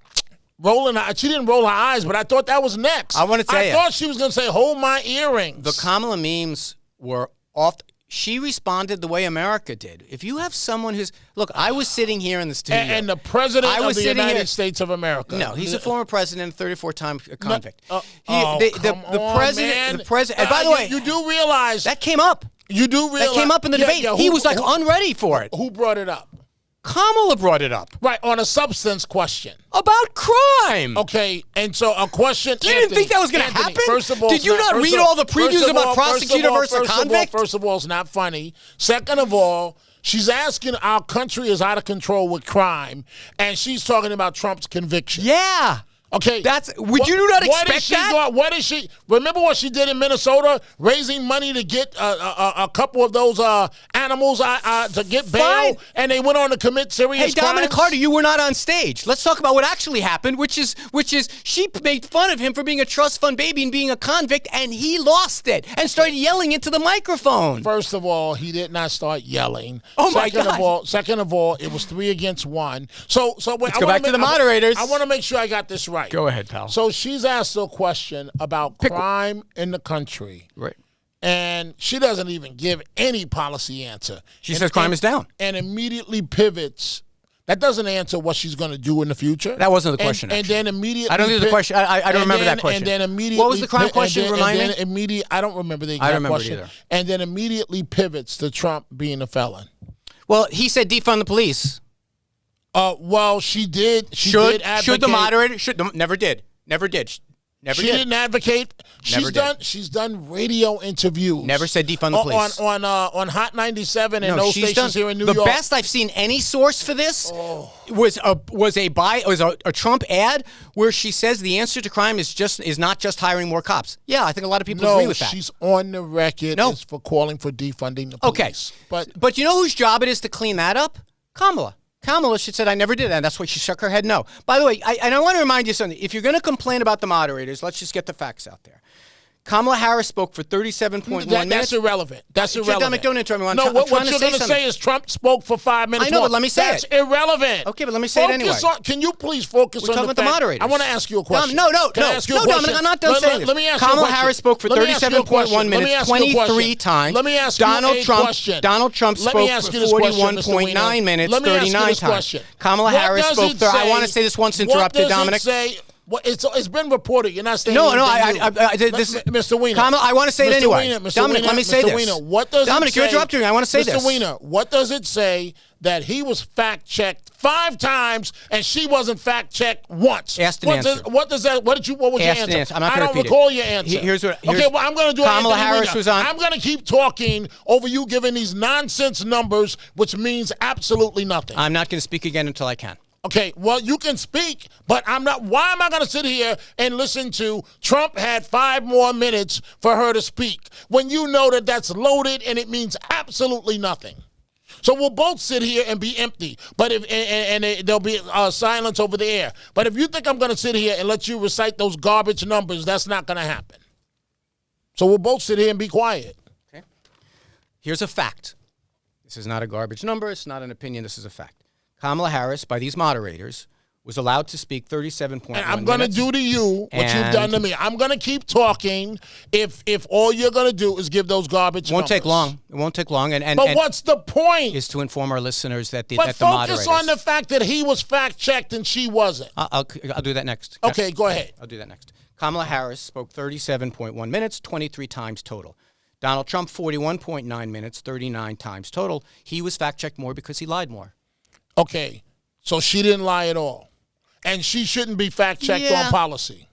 She didn't roll her eyes, but I thought that was next. I want to tell you. I thought she was going to say, hold my earrings. The Kamala memes were off. She responded the way America did. If you have someone who's... Look, I was sitting here in the studio. And the president of the United States of America. No, he's a former president, 34-time convict. Come on, man. The president... And by the way... You do realize... That came up. You do realize... That came up in the debate. He was unready for it. Who brought it up? Kamala brought it up. Right, on a substance question. About crime. Okay, and so a question... You didn't think that was going to happen? First of all... Did you not read all the previews about prosecutor versus convict? First of all, it's not funny. Second of all, she's asking our country is out of control with crime, and she's talking about Trump's conviction. Yeah. Okay. Would you not expect that? What is she? Remember what she did in Minnesota, raising money to get a couple of those animals to get bail, Fine. And they went on to commit serious crimes? Hey, Dominic Carter, you were not on stage. Let's talk about what actually happened, which is she made fun of him for being a trust fund baby and being a convict, and he lost it and started yelling into the microphone. First of all, he did not start yelling. Oh my God. Second of all, it was 3 against 1. So let's go back to the moderators. I want to make sure I got this right. Go ahead, pal. So she's asked a question about crime in the country. Right. And she doesn't even give any policy answer. She says crime is down. And immediately pivots. That doesn't answer what she's going to do in the future. That wasn't the question, And then immediately... I don't think the question... I don't remember that question. And then immediately... What was the crime question? Remind me. I don't remember the exact question. Either. And then immediately pivots to Trump being a felon. Well, he said defund the police. Well, she did. She did advocate. Should the moderator? Never did. She didn't advocate. She's done radio interviews. Never said defund the police. On Hot 97 and those stations here in New York. The best I've seen any source for this was a Trump ad where she says the answer to crime is not just hiring more cops. Yeah, I think a lot of people agree with that. She's on the record as for calling for defunding the police. Okay, but you know whose job it is to clean that up? Kamala. She said, I never did that. And that's why she shook her head no. By the way, I want to remind you something. If you're going to complain about the moderators, let's just get the facts out there. Kamala Harris spoke for 37.1 minutes. That's irrelevant. That's irrelevant. Don't interrupt me. No, what you're going to say is Trump spoke for 5 minutes. I know, but let me say it. That's irrelevant. Okay, but let me say it anyway. Can you please focus on the moderators? I want to ask you a question. No, Dominic, I'm not done saying this. Let me ask you a question. Kamala Harris spoke for 37.1 minutes, 23 times. Let me ask you a question. Donald Trump spoke for 41.9 minutes, 39 times. Kamala Harris spoke for, I want to say this once interrupted, Dominic. Well, it's been reported. You're not saying No, Mr. Weiner. Kamala, I want to say it anyway. Mr. Dominic, let me say this. Weiner, what does Dominic, it say? you're interrupting me. I want to say this. Mr. Weiner, what does it say that he was fact-checked 5 times and she wasn't fact-checked once? Asked and answered. What was your answer? I'm not I going to don't repeat recall it. your answer. Here's okay, well, I'm going to do Kamala Harris was on. I'm going to keep talking over you giving these nonsense numbers, which means absolutely nothing. I'm not going to speak again until I can. Okay, well, you can speak, but I'm not. Why am I going to sit here and listen to Trump had 5 more minutes for her to speak when you know that that's loaded and it means absolutely nothing? So we'll both sit here and be empty, but there'll be silence over the air. But if you think I'm going to sit here and let you recite those garbage numbers, that's not going to happen. So we'll both sit here and be quiet. Okay. Here's a fact. This is not a garbage number. It's not an opinion. This is a fact. Kamala Harris, by these moderators, was allowed to speak 37.1 minutes. And I'm going to do to you what you've done to me. I'm going to keep talking if all you're going to do is give those garbage numbers. It won't take long. It won't take long. But what's the point? Is to inform our listeners that the moderators. But focus on the fact that he was fact-checked and she wasn't. I'll do that next. Okay, go ahead. I'll do that next. Kamala Harris spoke 37.1 minutes, 23 times total. Donald Trump, 41.9 minutes, 39 times total. He was fact-checked more because he lied more. Okay, so she didn't lie at all. And she shouldn't be fact-checked on policy.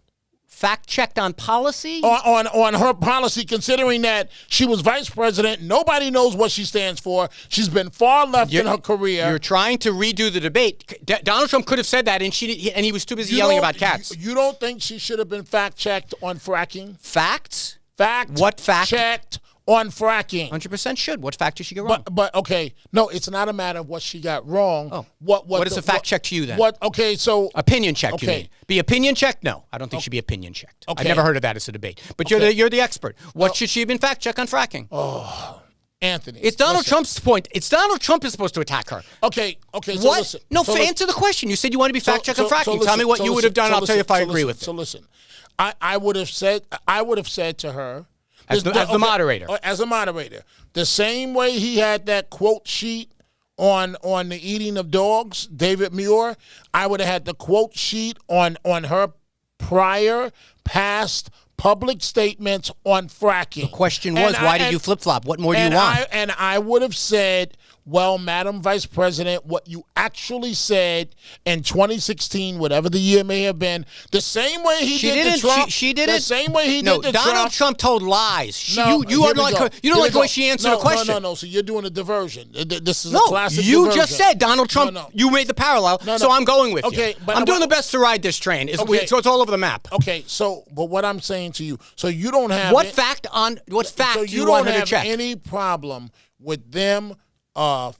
Fact-checked on policy? On her policy, considering that she was vice president. Nobody knows what she stands for. She's been far left in her career. You're trying to redo the debate. Donald Trump could have said that, and he was too busy yelling about cats. You don't think she should have been fact-checked on fracking? Facts? What fact? Checked on fracking. 100% should. What fact did she get wrong? But okay, no, it's not a matter of what she got wrong. Oh. What is a fact check to you then? Okay, so opinion check. Okay. You mean? Be opinion checked? No, I don't think she'd be opinion checked. Okay. I've never heard of that as a debate. But you're the expert. What should she have been fact checked on fracking? Oh, Anthony, it's Donald Trump's point. It's Donald Trump is supposed to attack her. Okay. So what? Listen. No, answer the question. You said you want to be fact checked on fracking. Tell me what you would have done. And I'll tell you if I agree with it. So listen, I would have said to her. As the moderator. As a moderator. The same way he had that quote sheet on the eating of dogs, David Muir, I would have had the quote sheet on her past public statements on fracking. The question was, why did you flip-flop? What more do you want? And I would have said, well, Madam Vice President, what you actually said in 2016, whatever the year may have been, the same way he did to Trump. She did it. The same way he did to Trump. Donald Trump told lies. You don't like the way she answered the question. No. So you're doing a diversion. This is a classic diversion. You just said Donald Trump. You made the parallel, so I'm going with you. But I'm doing the best to ride this train. So it's all over the map. Okay, but what I'm saying to you, so you don't have what fact do you want her to check? You don't have any problem with them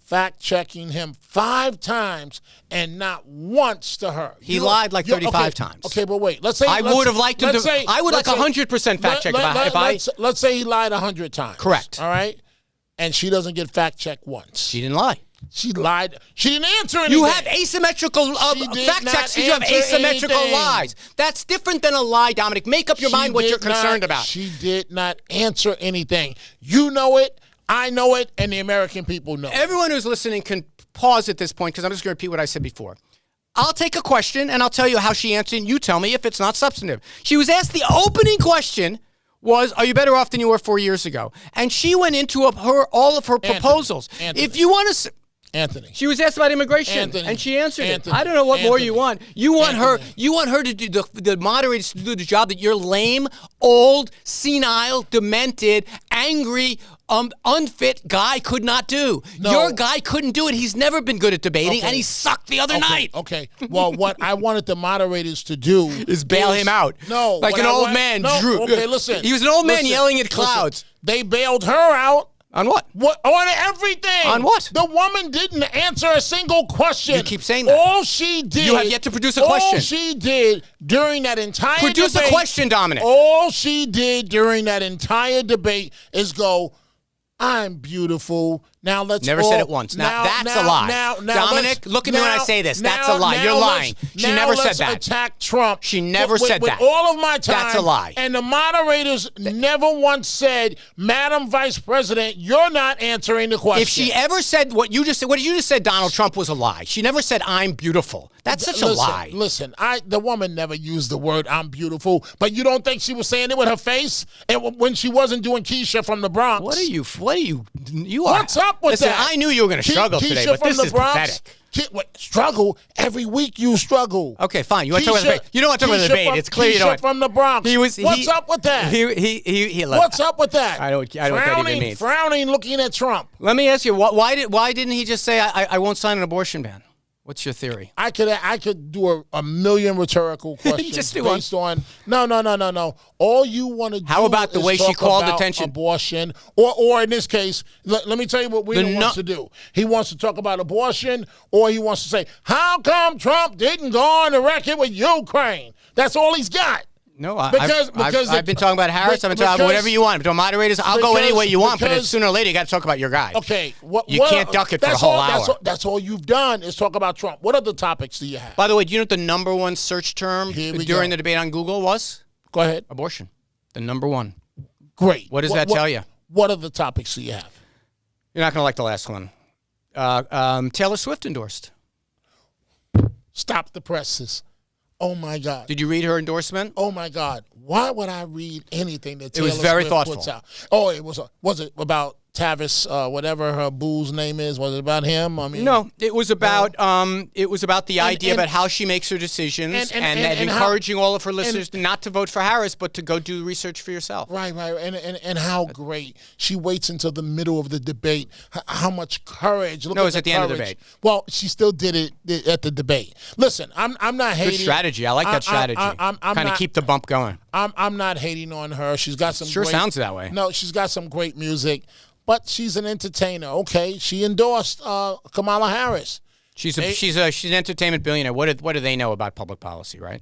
fact-checking him 5 times and not once to her. He lied like 35 times. Okay, but wait. Let's say I would have liked him to. I would like 100% fact check Let's say he lied 100 times. Correct. All right, and she doesn't get fact-checked once. She didn't lie. She lied. She didn't answer anything. You have asymmetrical fact checks. You have asymmetrical lies. That's different than a lie, Dominic. Make up your mind what you're concerned about. She did not answer anything. You know it. I know it, and the American people know it. Everyone who's listening can pause at this point because I'm just going to repeat what I said before. I'll take a question, and I'll tell you how she answered, and you tell me if it's not substantive. She was asked the opening question was, are you better off than you were 4 years ago? And she went into all of her proposals. Anthony. If you want to... Anthony. She was asked about immigration, and she answered it. I don't know what more you want. You want her to do the moderators to do the job that your lame, old, senile, demented, angry, unfit guy could not do. No. Your guy couldn't do it. He's never been good at debating, and he sucked the other night. Okay. Well, what I wanted the moderators to do is bail him out. No. Like an old man. Drew. Okay, listen. He was an old man yelling at clouds. They bailed her out. On what? On everything. On what? The woman didn't answer a single question. You keep saying that. All she did. You have yet to produce a question. All she did during that entire debate. Produce a question, Dominic. All she did during that entire debate is go, I'm beautiful. Now let's Never said it once. Now that's a lie. Dominic, look at me when I say this. That's a lie. You're lying. She never said that. Attack Trump. She never said that. With all of my time. That's a lie. And the moderators never once said, Madam Vice President, you're not answering the question. If she ever said what you just said, Donald Trump was a lie. She never said I'm beautiful. That's such a lie. Listen, the woman never used the word I'm beautiful, but you don't think she was saying it with her face and when she wasn't doing Keisha from the Bronx? You are. What's up with Listen, that? I knew you were going to struggle Keisha today, but from this the is Bronx? pathetic. Struggle? Every week you struggle. Okay, fine. You want to talk about the debate? You don't want to talk about the debate. It's clear you don't. Keisha from the Bronx. What's up with that? What's up with that? I don't know what that even means. Frowning, looking at Trump. Let me ask you, why didn't he just say I won't sign an abortion ban? What's your theory? I could do a million rhetorical questions Just do based on no. All you want to do. How about the way she called attention? Abortion, or in this case, let me tell you what Weiner wants to do. He wants to talk about abortion, or he wants to say, how come Trump didn't go on the record with Ukraine? That's all he's got. No, I've been talking about Harris. I've been talking about whatever you want. I'm talking moderators. I'll go any way you want, but sooner or later you got to talk about your guy. Okay, you can't duck it for a whole hour. That's all you've done is talk about Trump. What other topics do you have? By the way, do you know what the number one search term during the debate on Google was? Go ahead. Abortion. The number one. Great. What does that tell you? What other topics do you have? You're not going to like the last one. Taylor Swift endorsed. Stop the presses. Oh, my God. Did you read her endorsement? Oh, my God. Why would I read anything that Taylor It was very Swift thoughtful. puts out? Oh, was it about Tavis, whatever her boo's name is? Was it about him? I mean, no, it was about the idea about how she makes her decisions and encouraging all of her listeners not to vote for Harris, but to go do research for yourself. Right, and how great she waits until the middle of the debate. How much courage! No, it was at the end of the debate. Well, she still did it at the debate. Listen, I'm not hating. Good strategy. I like that strategy. Kind of keep the bump going. I'm not hating on her. She's got some. Sure sounds that way. No, she's got some great music. But she's an entertainer. Okay, she endorsed Kamala Harris. She's an entertainment billionaire. What do they know about public policy, right?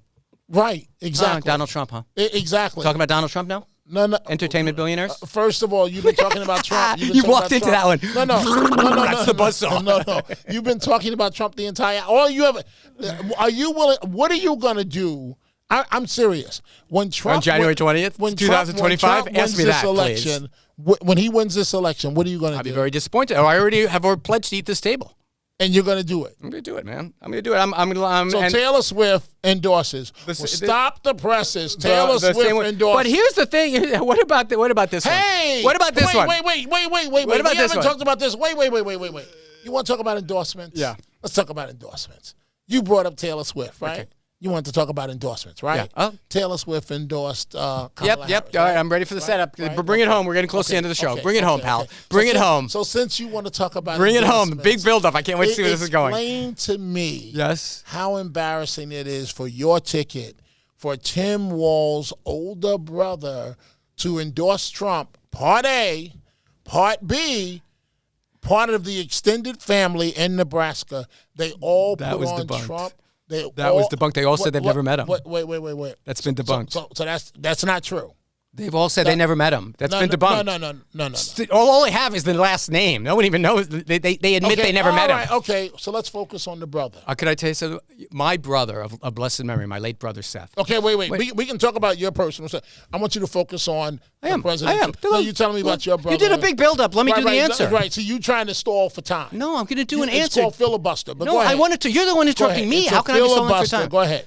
Right, exactly. Donald Trump, huh? Exactly. Talking about Donald Trump now? No. Entertainment billionaires? First of all, you've been talking about Trump. You walked into that one. No. That's the buzzsaw. No. You've been talking about Trump the entire. All you ever. Are you willing? What are you gonna do? I'm serious. When Trump on January 20th, 2025, ask me that, election, please. When he wins this election, what are you going to do? I'll be very disappointed. I already have pledged to eat this table. And you're going to do it. I'm going to do it, man. I'm going to do it. So Taylor Swift endorses. Stop the presses. Taylor Swift endorses. But here's the thing. What about this one? Hey! What about this one? Wait. What about we haven't talked about this. Wait. You want to talk about endorsements? Yeah. Let's talk about endorsements. You brought up Taylor Swift, right? Okay. You want to talk about endorsements, right? Yeah. Taylor Swift endorsed Kamala Harris, Yep. All right, I'm ready for the setup. Right. Bring it home. We're getting close to the end of the show. Bring it home, pal. Bring it home. So since you want to talk about bring it home. Big build-up. I can't wait to see where this is going. Explain to me how embarrassing it is for your ticket for Tim Walz's older brother to endorse Trump, Part A, Part B, part of the extended family in Nebraska. They all put on Trump. That was debunked. They all said they've never met him. Wait. That's been debunked. So that's not true. They've all said they never met him. That's been debunked. No. All they have is the last name. No one even knows. They admit they never met him. Okay, so let's focus on the brother. Could I tell you something? My brother of blessed memory, my late brother Seth. Okay, wait. We can talk about your personal stuff. I want you to focus on the president. I am. No, you telling me about your brother. You did a big build-up. Let me do the answer. Right, so you trying to stall for time. No, I'm going to do an answer. It's called filibuster. But no, I wanted to. You're the one interrupting me. How can I be stalling for time? Go ahead.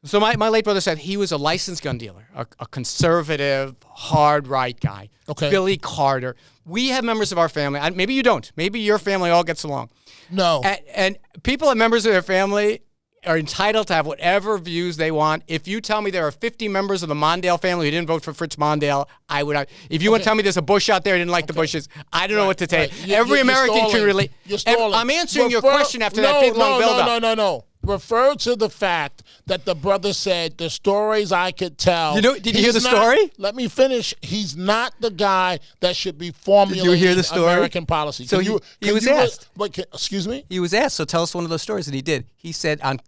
So my late brother said he was a licensed gun dealer, a conservative, hard right guy. Okay. Billy Carter. We have members of our family. Maybe you don't. Maybe your family all gets along. No. And people and members of their family are entitled to have whatever views they want. If you tell me there are 50 members of the Mondale family who didn't vote for Fritz Mondale, I would. If you want to tell me there's a Bush out there who didn't like the Bushes, I don't know what to tell you. Every American can relate. I'm answering your question after that big long build-up. No. Refer to the fact that the brother said the stories I could tell. Did you hear the story? Let me finish. He's not the guy that should be formulating Did you hear the story? American policy. So he was asked. Excuse me? He was asked, so tell us one of those stories, and he did. He said on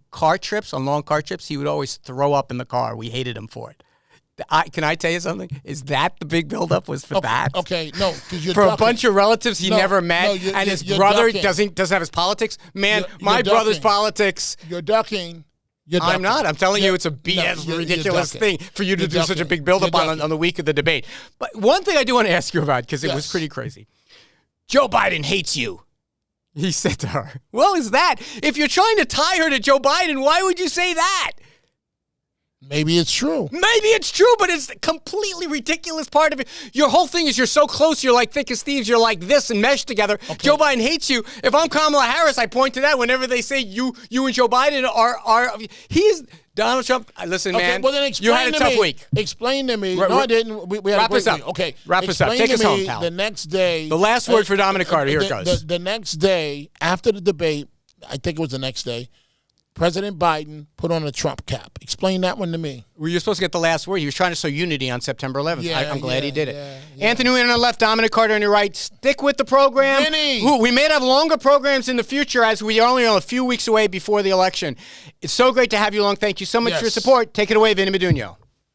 long car trips, he would always throw up in the car. We hated him for it. Can I tell you something? Is that the big buildup was for that? Okay, no, because you're for ducking. A bunch of relatives he never met, and his brother doesn't have his politics. Man, my brother's politics. You're ducking. I'm not. I'm telling you, it's a BS, ridiculous thing for you to do such a big buildup on the week of the debate. But one thing I do want to ask you about, because it was pretty crazy. Joe Biden hates you. He said to her, well, is that? If you're trying to tie her to Joe Biden, why would you say that? Maybe it's true. Maybe it's true, but it's a completely ridiculous part of it. Your whole thing is you're so close, you're like thick as thieves, you're like this and meshed together. Okay. Joe Biden hates you. If I'm Kamala Harris, I point to that whenever they say you and Joe Biden are he's Donald Trump. Listen, man, well, then you had a tough week. Explain to me. No, I didn't. We had wrap us up. Week. Okay. Wrap us up. Take us home, pal. The next day. The last word for Dominic Carter. Here it goes. The next day, after the debate, I think it was the next day, President Biden put on a Trump cap. Explain that one to me. Well, you're supposed to get the last word. He was trying to show unity on September 11th. Yeah, I'm glad he did it. Yeah. Anthony Weiner on the left, Dominic Carter on your right. Stick with the program. Ooh, we may have longer programs in the future as we are only a few weeks away before the election. It's so great to have you along. Thank you so much for your support. Take it away, Vinny Medugno.